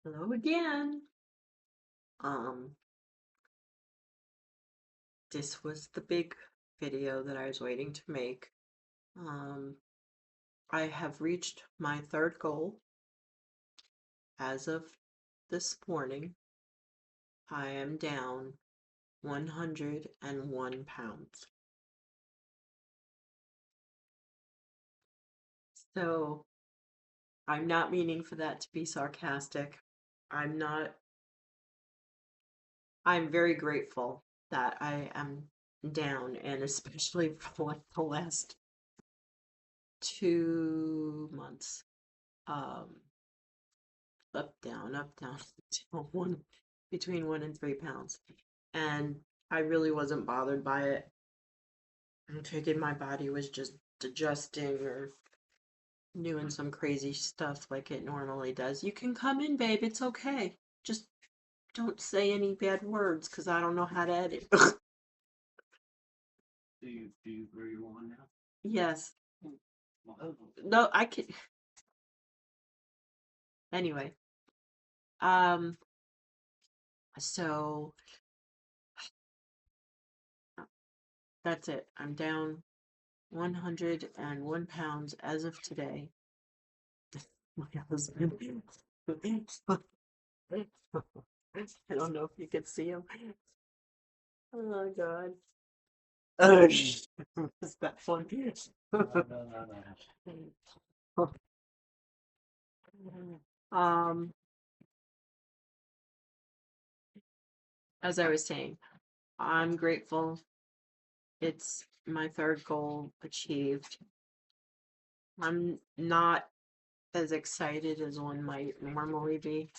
Hello again. Um, this was the big video that I was waiting to make. Um, I have reached my third goal. As of this morning, I am down 101 pounds. So I'm not meaning for that to be sarcastic. I'm not, I'm very grateful that I am down, and especially for like the last 2 months. Um, up, down, down, one between 1 and 3 pounds. And I really wasn't bothered by it. I'm thinking my body was just adjusting or doing some crazy stuff like it normally does. You can come in, babe. It's okay. Just don't say any bad words because I don't know how to edit. Do you where you on now? Yes. Well, No, I can. Anyway, um, so that's it. I'm down 101 pounds as of today. My husband. I don't know if you could see him. Oh God. Oh, is that funny? no. Um, as I was saying, I'm grateful. It's my third goal achieved. I'm not as excited as one might normally be,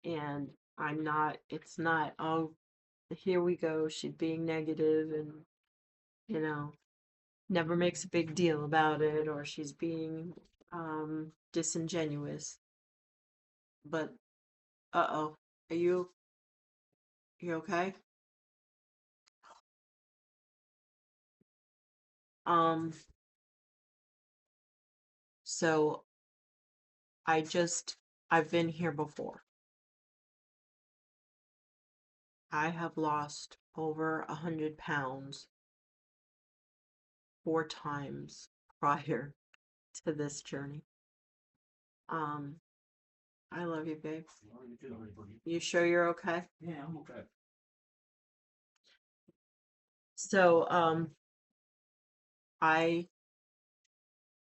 and it's not, oh, here we go, she's being negative and, you know, never makes a big deal about it, or she's being disingenuous. But uh-oh, are you okay? Um, so I've been here before. I have lost over 100 pounds 4 times prior to this journey. Um, I love you, babe. You sure you're okay? Yeah, I'm okay. So, I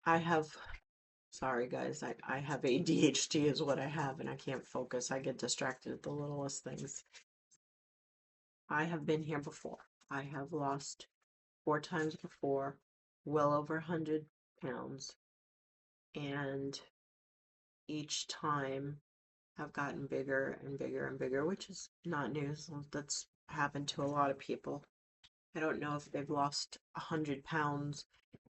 I have sorry guys, I have ADHD is what I have and I can't focus. I get distracted at the littlest things. I have been here before. I have lost 4 times before, well over 100 pounds, and each time I've gotten bigger and bigger and bigger, which is not news. That's happened to a lot of people. I don't know if they've lost 100 pounds,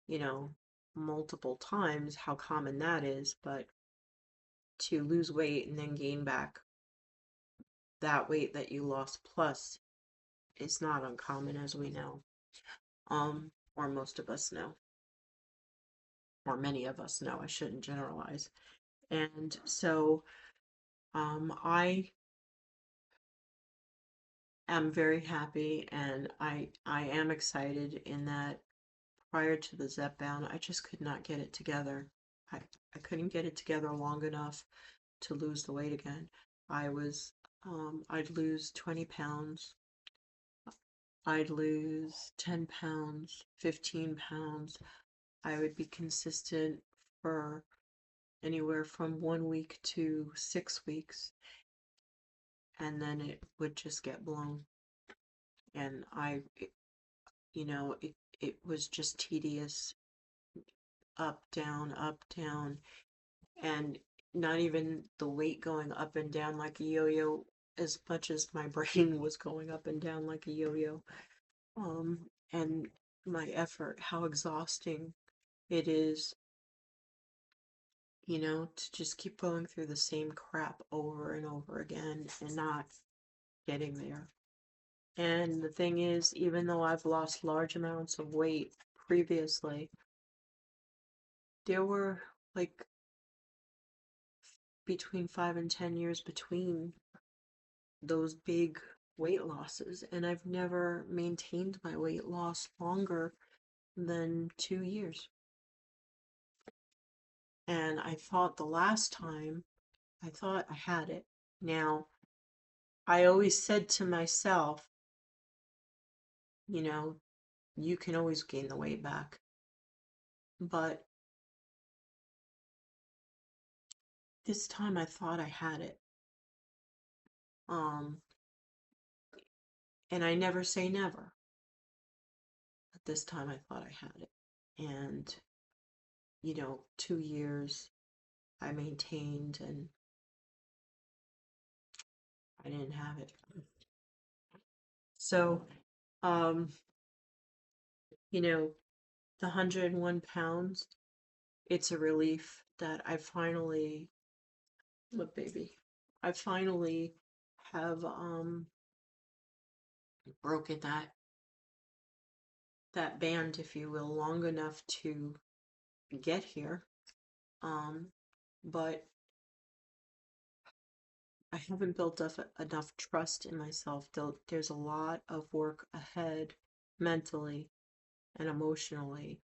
you know, multiple times, how common that is, but to lose weight and then gain back that weight that you lost plus is not uncommon, as we know. Or most of us know, or many of us know. I shouldn't generalize. And so, I am very happy, and I am excited in that prior to the Zepbound, I just could not get it together. I, I couldn't get it together long enough to lose the weight again. I'd lose 20 pounds, I'd lose 10 pounds, 15 pounds. I would be consistent for anywhere from 1 week to 6 weeks, and then it would just get blown. And it was just tedious, up, down, and not even the weight going up and down like a yo-yo as much as my brain was going up and down like a yo-yo. And my effort, how exhausting it is, to just keep going through the same crap over and over again and not getting there. And the thing is, even though I've lost large amounts of weight previously, there were like between 5 and 10 years between those big weight losses, and I've never maintained my weight loss longer than 2 years. And I thought the last time, I thought I had it. Now, I always said to myself, you know, you can always gain the weight back. But this time I thought I had it. Um, and I never say never. But this time I thought I had it. And, 2 years I maintained and I didn't have it. So, um, you know, the 101 pounds, it's a relief that I finally, look, baby, I finally have broken that band, if you will, long enough to get here. Um, but I haven't built up enough trust in myself. There's a lot of work ahead mentally and emotionally,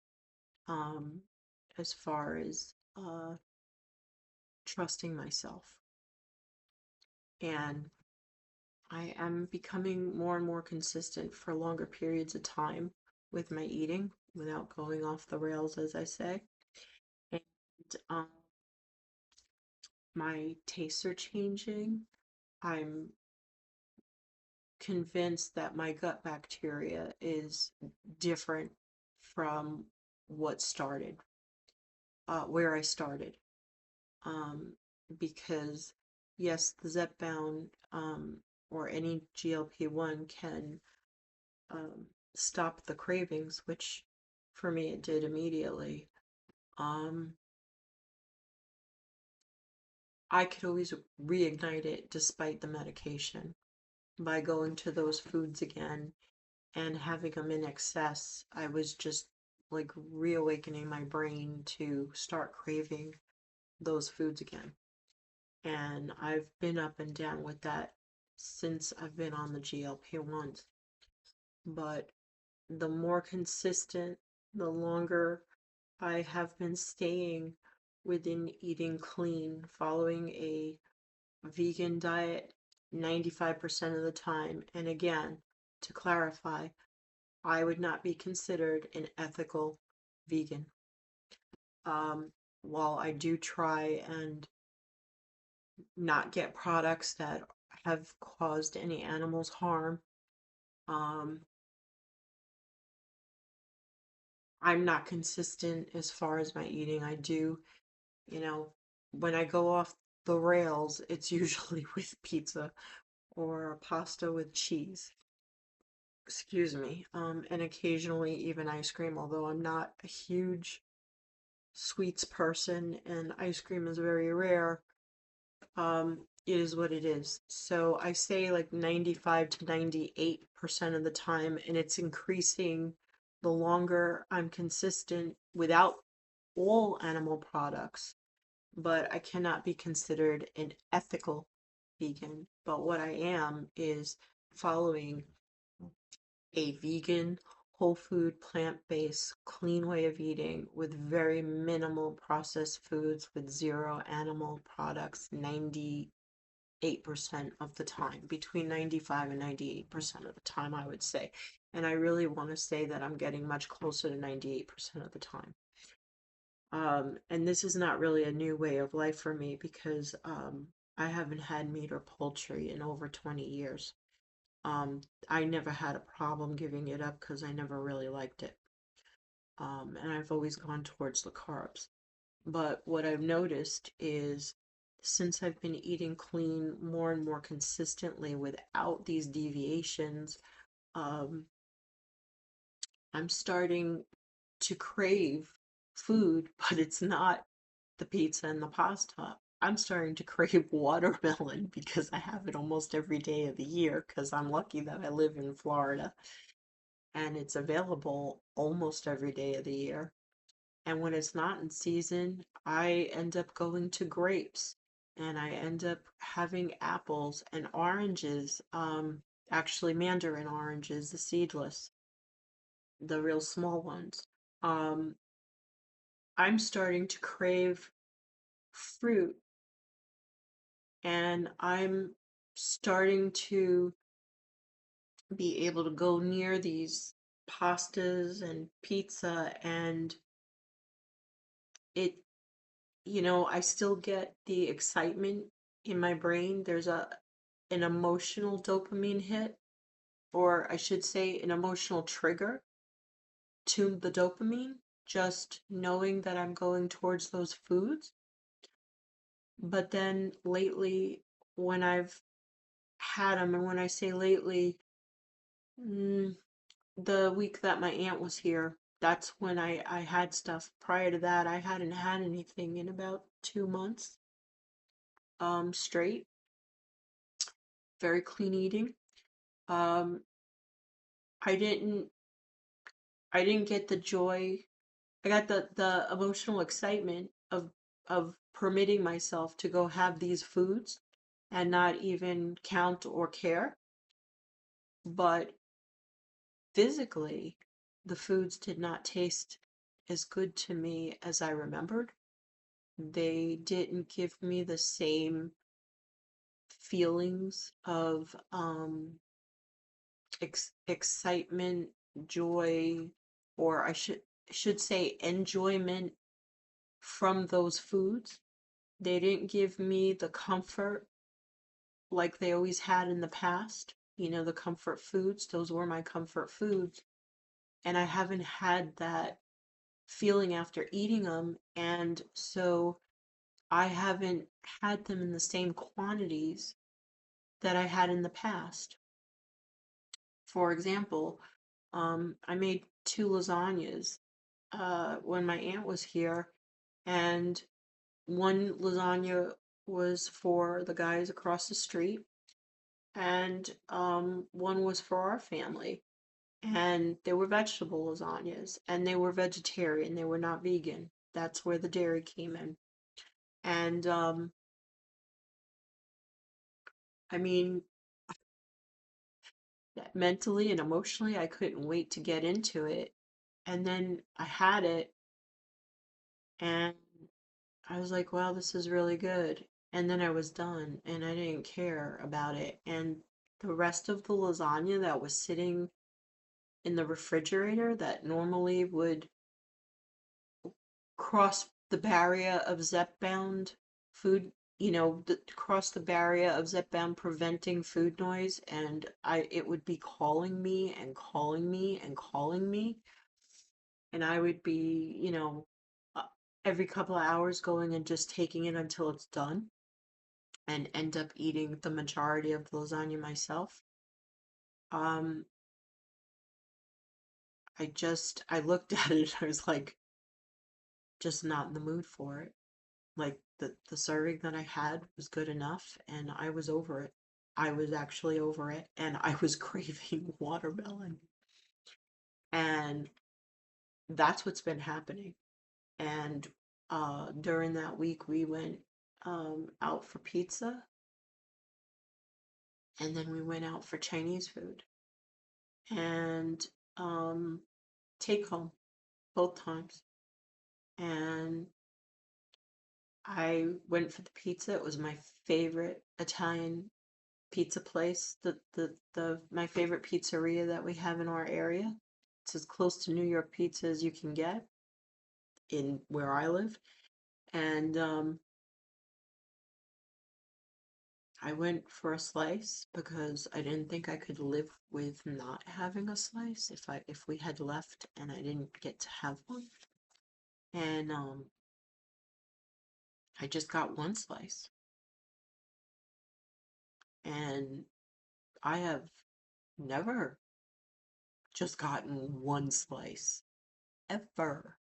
um, as far as trusting myself. And I am becoming more and more consistent for longer periods of time with my eating without going off the rails, as I say. And my tastes are changing. I'm convinced that my gut bacteria is different from what started, where I started. Um, because yes, the Zepbound or any GLP-1 can stop the cravings, which for me it did immediately. Um, I could always reignite it despite the medication by going to those foods again and having them in excess. I was just like reawakening my brain to start craving those foods again. And I've been up and down with that since I've been on the GLP-1s. But the more consistent, the longer I have been staying within eating clean, following a vegan diet 95% of the time. And again, to clarify, I would not be considered an ethical vegan. Um, while I do try and not get products that have caused any animals harm, um, I'm not consistent as far as my eating. I do, you know, when I go off the rails, it's usually with pizza or pasta with cheese. Excuse me. And occasionally even ice cream, although I'm not a huge sweets person and ice cream is very rare. It is what it is. So I say like 95 to 98% of the time, and it's increasing the longer I'm consistent without all animal products. But I cannot be considered an ethical vegan. But what I am is following a vegan, whole food, plant-based, clean way of eating with very minimal processed foods with zero animal products 98% of the time, between 95 and 98% of the time, I would say. And I really want to say that I'm getting much closer to 98% of the time. And this is not really a new way of life for me because I haven't had meat or poultry in over 20 years. I never had a problem giving it up because I never really liked it. And I've always gone towards the carbs. But what I've noticed is since I've been eating clean more and more consistently without these deviations, um, I'm starting to crave food, but it's not the pizza and the pasta. I'm starting to crave watermelon because I have it almost every day of the year because I'm lucky that I live in Florida and it's available almost every day of the year. And when it's not in season, I end up going to grapes. and I end up having apples and oranges, actually mandarin oranges, the seedless, the real small ones. Um, I'm starting to crave fruit, and I'm starting to be able to go near these pastas and pizza, and it, I still get the excitement in my brain. There's an emotional dopamine hit, or I should say an emotional trigger to the dopamine, just knowing that I'm going towards those foods. But then lately, when I've had them, and when I say lately, mm, the week that my aunt was here, that's when I had stuff. Prior to that, I hadn't had anything in about 2 months, straight. Very clean eating. Um, I didn't I didn't get the joy. I got the emotional excitement of permitting myself to go have these foods and not even count or care. But physically, the foods did not taste as good to me as I remembered. They didn't give me the same feelings of excitement, joy, or I should say enjoyment from those foods. They didn't give me the comfort like they always had in the past. The comfort foods, those were my comfort foods. And I haven't had that feeling after eating them. And so I haven't had them in the same quantities that I had in the past. For example, I made two lasagnas when my aunt was here, and one lasagna was for the guys across the street, and one was for our family. And they were vegetable lasagnas, and they were vegetarian, they were not vegan. That's where the dairy came in. And I mean, mentally and emotionally, I couldn't wait to get into it. And then I had it, and I was like, wow, this is really good. And then I was done, and I didn't care about it. And the rest of the lasagna that was sitting in the refrigerator that normally would cross the barrier of Zep-bound food, cross the barrier of Zep-bound preventing food noise, and it would be calling me and calling me and calling me, and I would be, uh, every couple of hours going and just taking it until it's done and end up eating the majority of the lasagna myself. Um, I looked at it and I was like, just not in the mood for it. Like the serving that I had was good enough and I was over it. I was actually over it and I was craving watermelon. And that's what's been happening. And during that week we went out for pizza, and then we went out for Chinese food and um take home both times. And I went for the pizza. It was my favorite Italian pizza place, the my favorite pizzeria that we have in our area. It's as close to New York pizza as you can get in where I live. And I went for a slice because I didn't think I could live with not having a slice if we had left and I didn't get to have one. And I just got one slice. And I have never just gotten one slice ever.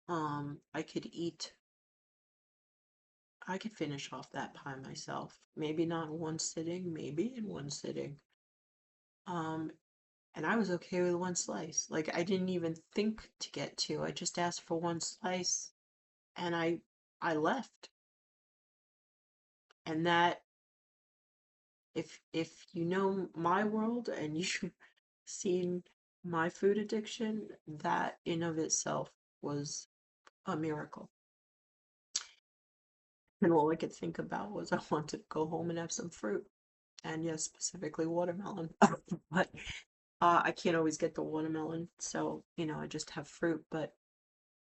I could eat I could finish off that pie myself. Maybe not in one sitting, maybe in one sitting. Um, and I was okay with one slice. Like I didn't even think to get two. I just asked for one slice and I left. And that, if you know my world and you've seen my food addiction, that in of itself was a miracle. And all I could think about was I wanted to go home and have some fruit. And yes, specifically watermelon. But I can't always get the watermelon, so I just have fruit. But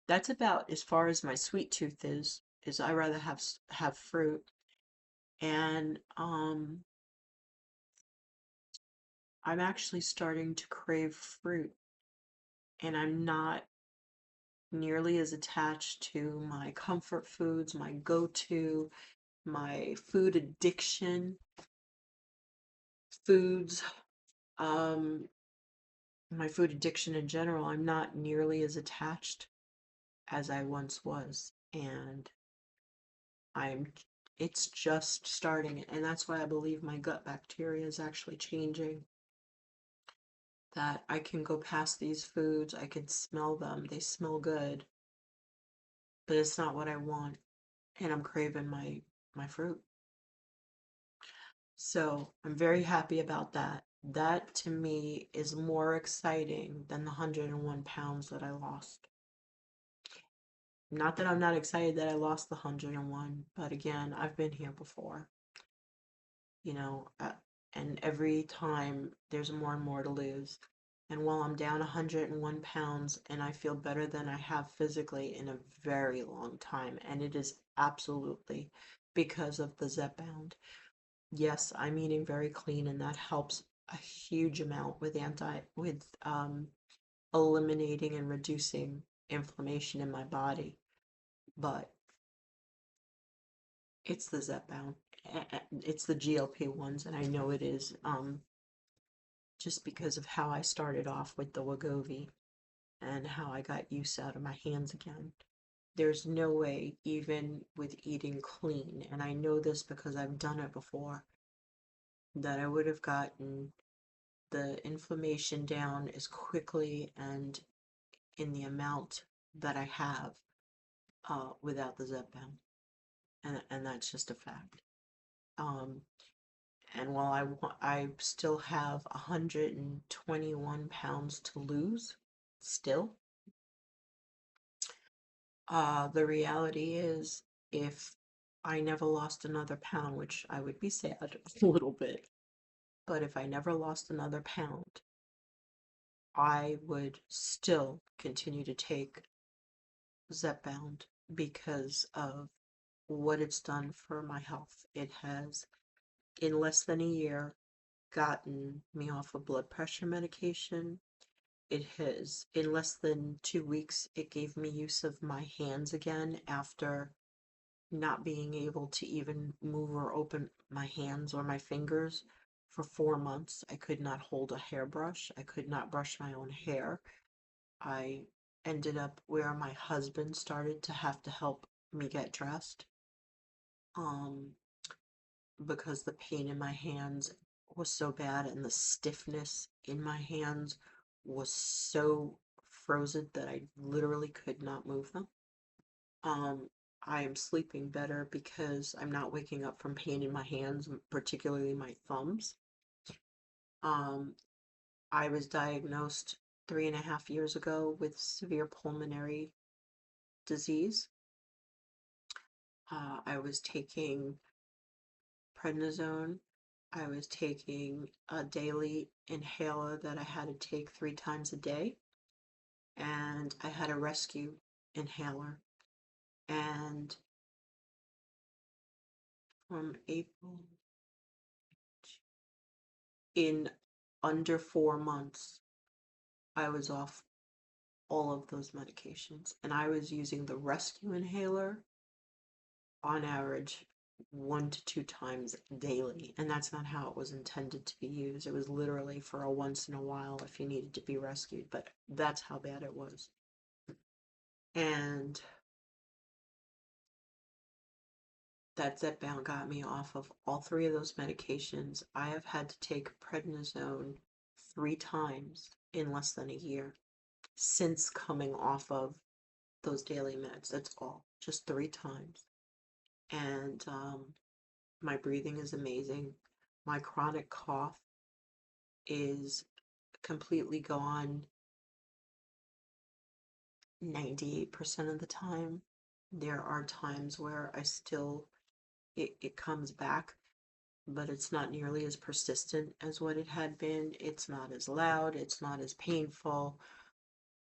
that's about as far as my sweet tooth is I rather have fruit. And I'm actually starting to crave fruit, and I'm not nearly as attached to my comfort foods, my go-to, my food addiction foods, um, my food addiction in general. I'm not nearly as attached as I once was, and I'm it's just starting, and that's why I believe my gut bacteria is actually changing. That I can go past these foods, I can smell them, they smell good, but it's not what I want, and I'm craving my fruit. So I'm very happy about that. That to me is more exciting than the 101 pounds that I lost. Not that I'm not excited that I lost the 101, but again, I've been here before, you know, uh, and every time there's more and more to lose. And while I'm down 101 pounds and I feel better than I have physically in a very long time, and it is absolutely because of the Zepbound. Yes, I'm eating very clean, and that helps a huge amount with eliminating and reducing inflammation in my body. But it's the Zepbound. It's the GLP ones, and I know it is just because of how I started off with the Wegovy and how I got use out of my hands again. There's no way, even with eating clean, and I know this because I've done it before, that I would have gotten the inflammation down as quickly and in the amount that I have without the Zepbound, and that's just a fact. Um, and while I still have 121 pounds to lose, still, the reality is if I never lost another pound, which I would be sad a little bit, but if I never lost another pound, I would still continue to take Zepbound because of what it's done for my health. It has, in less than a year, gotten me off of blood pressure medication. It has, in less than 2 weeks, it gave me use of my hands again after not being able to even move or open my hands or my fingers for 4 months. I could not hold a hairbrush. I could not brush my own hair. I ended up where my husband started to have to help me get dressed um, because the pain in my hands was so bad and the stiffness in my hands was so frozen that I literally could not move them. Um, I am sleeping better because I'm not waking up from pain in my hands, particularly my thumbs. Um, I was diagnosed 3.5 years ago with severe pulmonary disease. I was taking prednisone. I was taking a daily inhaler that I had to take 3 times a day, and I had a rescue inhaler. And from April, in under 4 months, I was off all of those medications, and I was using the rescue inhaler on average 1 to 2 times daily, and that's not how it was intended to be used. It was literally for a once in a while if you needed to be rescued, but that's how bad it was. And that Zepbound got me off of all 3 of those medications. I have had to take prednisone 3 times in less than a year since coming off of those daily meds. That's all, just 3 times. And My breathing is amazing. My chronic cough is completely gone 98% of the time. There are times where it comes back, but it's not nearly as persistent as what it had been. It's not as loud, it's not as painful,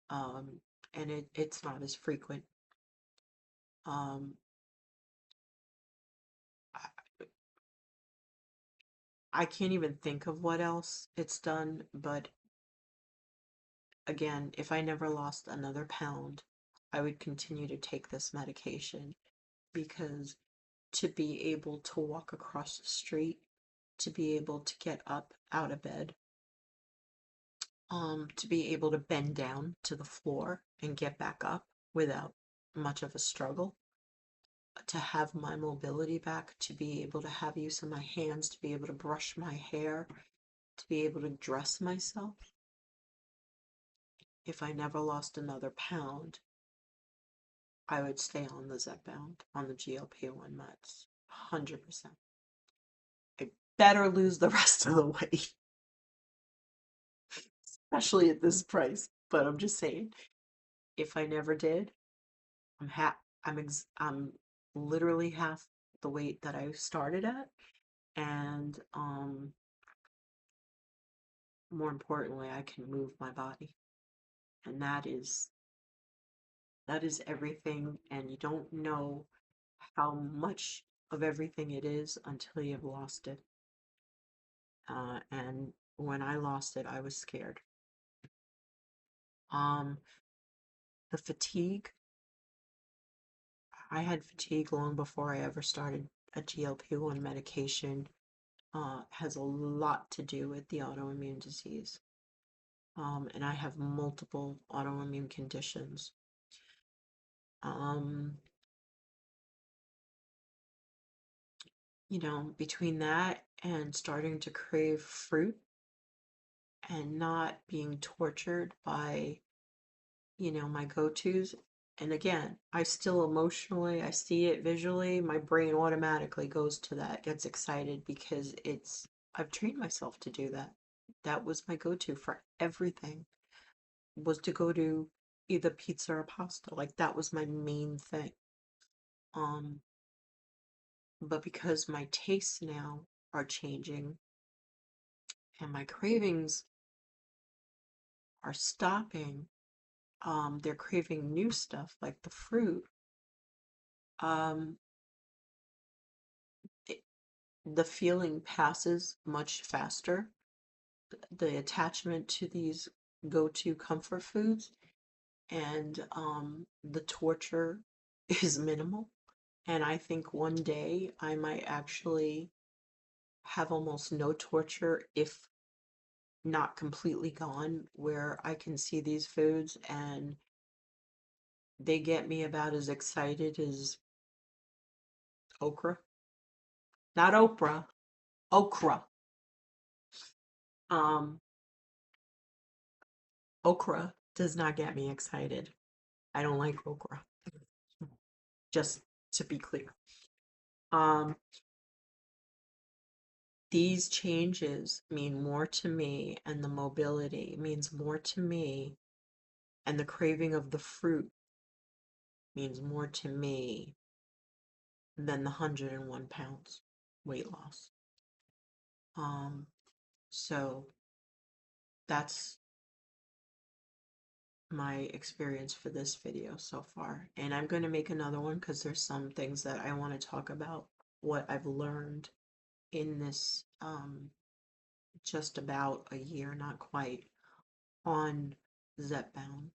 um, and it's not as frequent. Um, I, I can't even think of what else it's done, but again, if I never lost another pound, I would continue to take this medication because to be able to walk across the street, to be able to get up out of bed, to be able to bend down to the floor and get back up without much of a struggle, to have my mobility back, to be able to have use of my hands, to be able to brush my hair, to be able to dress myself. If I never lost another pound, I would stay on the Zepbound, on the GLP-1 meds, 100%. I better lose the rest of the weight, especially at this price. But I'm just saying, if I never did, I'm literally half the weight that I started at, and more importantly, I can move my body, and that is everything. And you don't know how much of everything it is until you've lost it. And when I lost it, I was scared. Um, the fatigue, I had fatigue long before I ever started a GLP-1 medication. Has a lot to do with the autoimmune disease. And I have multiple autoimmune conditions. Um, between that and starting to crave fruit and not being tortured by, my go-tos. And again, I still emotionally, I see it visually, my brain automatically goes to that, gets excited because I've trained myself to do that. That was my go-to for everything, was to go to either pizza or pasta. Like that was my main thing. Um, but because my tastes now are changing and my cravings are stopping, they're craving new stuff like the fruit. Um, it, the feeling passes much faster. The attachment to these go-to comfort foods and the torture is minimal. And I think one day I might actually have almost no torture, if not completely gone, where I can see these foods and they get me about as excited as okra. Not Oprah, okra. Um, Okra does not get me excited. I don't like okra, just to be clear. Um, these changes mean more to me, and the mobility means more to me, and the craving of the fruit means more to me than the 101 pounds weight loss. So that's my experience for this video so far. And I'm going to make another one because there's some things that I want to talk about, what I've learned in this just about a year, not quite, on Zepbound,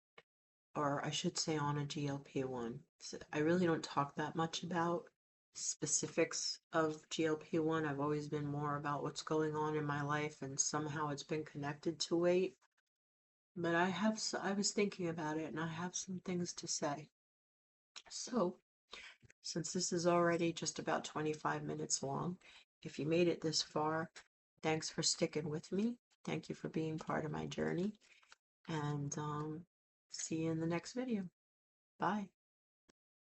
or I should say on a GLP-1. So I really don't talk that much about specifics of GLP-1. I've always been more about what's going on in my life, and somehow it's been connected to weight. But I was thinking about it and I have some things to say. So, since this is already just about 25 minutes long, if you made it this far, thanks for sticking with me. Thank you for being part of my journey. And see you in the next video. Bye.